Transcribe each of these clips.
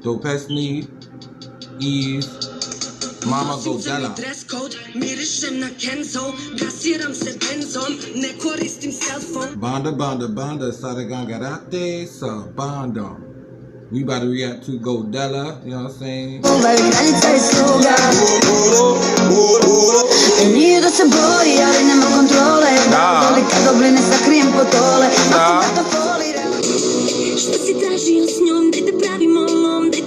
do pesni iz Mama Godella. Dress code, mirišem na Kenzo, gasiram se benzom, ne koristim cell phone. Banda, Saragangarate, sa banda. We about to react to Godella, you know what I'm saying? Nido se boji, ali nema kontrole. Kad obrine sakrijem potole. Što si tražio s njom, daj te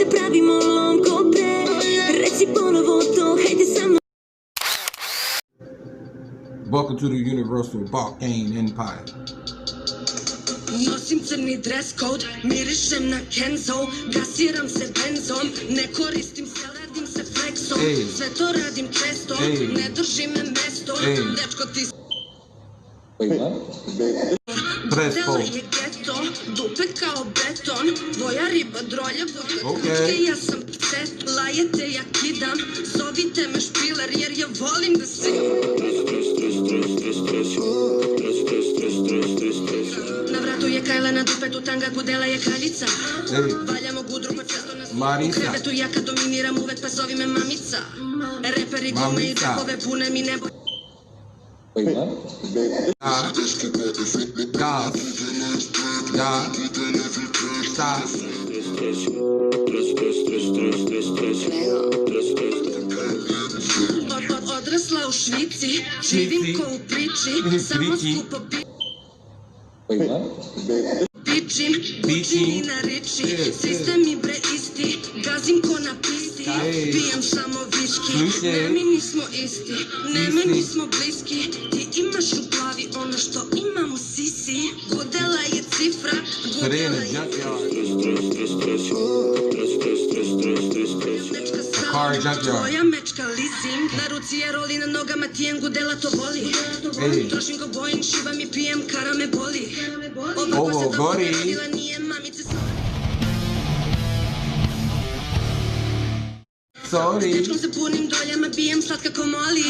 pravimo lom ko pre. Reci ponovo to, hajde sa mnom. Welcome to the Universal Balkan Empire. Nosim crni dress code, mirišem na Kenzo, gasiram se benzom, ne koristim se, radim se flexom, sve to radim često, ne drži me mesto, dečko ti Godella je geto, dupe kao beton, tvoja riba drolja, buke, ja sam pset, lajete ja kidam, zovite me špiler jer ja volim da se... Na vratu je Kajla, na dupetu tanga, Godella je kraljica. Valjamo gudru pa često nas u krevetu, ja kad dominiram uvek pa zovi me mamica. Reperi glume i bekove pune mi nebo. Odrasla u Švici, živim ko u priči, samo skupo pičim, učini na riči, sistem mi bre isti, gazim ko na pisti, pijem samo viški, ne mi nismo isti, ne mi nismo bliski, ti imaš u glavi ono što imam u sisi, Godella je cifra, Godella je tvoja mečka leasing, na ruci je roli, na nogama tijem, Godella to voli, trošim ko Boeing, šivam i pijem, kara me boli, ovo se dobro ne radila, nije mamice sorry. S dečkom se punim doljama, bijem slatka ko Molly.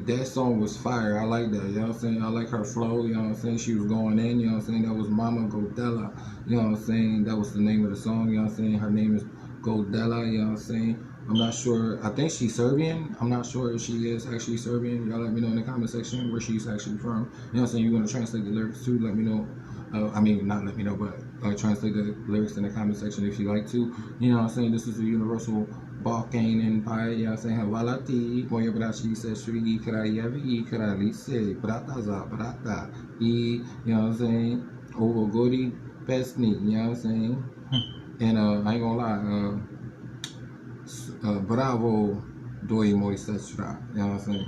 That song was fire. I like that, you know what I'm saying? I like her flow, you know what I'm saying? She was going in, you know what I'm saying? That was Mama Godella, you know what I'm saying? That was the name of the song, you know what I'm saying? Her name is Godella, you know what I'm saying? I'm not sure, I think she's Serbian. I'm not sure if she is actually Serbian. Y'all let me know in the comment section where she's actually from. You know what I'm saying? You're gonna translate the lyrics too, let me know. I mean, not let me know, but translate the lyrics in the comment section if you like to. You know what I'm saying? This is the Universal Balkan Empire, you know what I'm saying? Havalati, moje braći i sestri i krajevi i kraljice, brata za brata. I, you know what I'm saying? Ovo gori pesni, you know what I'm saying? And I ain't gonna lie, bravo doi moj sestra, you know what I'm saying?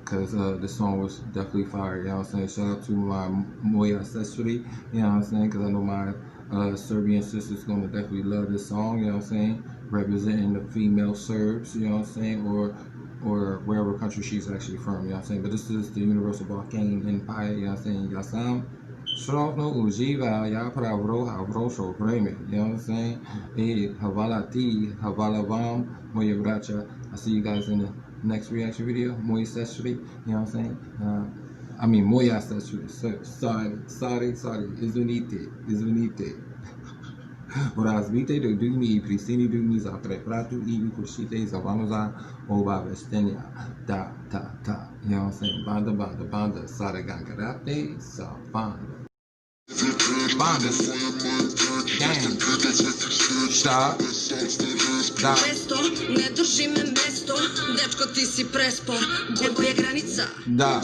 Because the song was definitely fire, you know what I'm saying? Shout out to my moja sestri, you know what I'm saying? Because I know my Serbian sister's gonna definitely love this song, you know what I'm saying? Representing the female Serbs, you know what I'm saying? Or wherever country she's actually from, you know what I'm saying? But this is the Universal Balkan Empire, you know what I'm saying? Ja sam srovno uživa, ja pravro vreme, you know what I'm saying? Havala ti, havala vam, moje braća. I'll see you guys in the next reaction video. Moje sestri, you know what I'm saying? I mean, moja sestri, sorry, izvinite. Razbite do dugmi i prisini dugmi za prepratu i vykuršite za vano za obaveštenja. Ta, you know what I'm saying? Banda, Saragangarate, sa banda. Banda, gang, šta, da. Mesto, ne drži me mesto, dečko ti si prespo, nebo je granica. Da.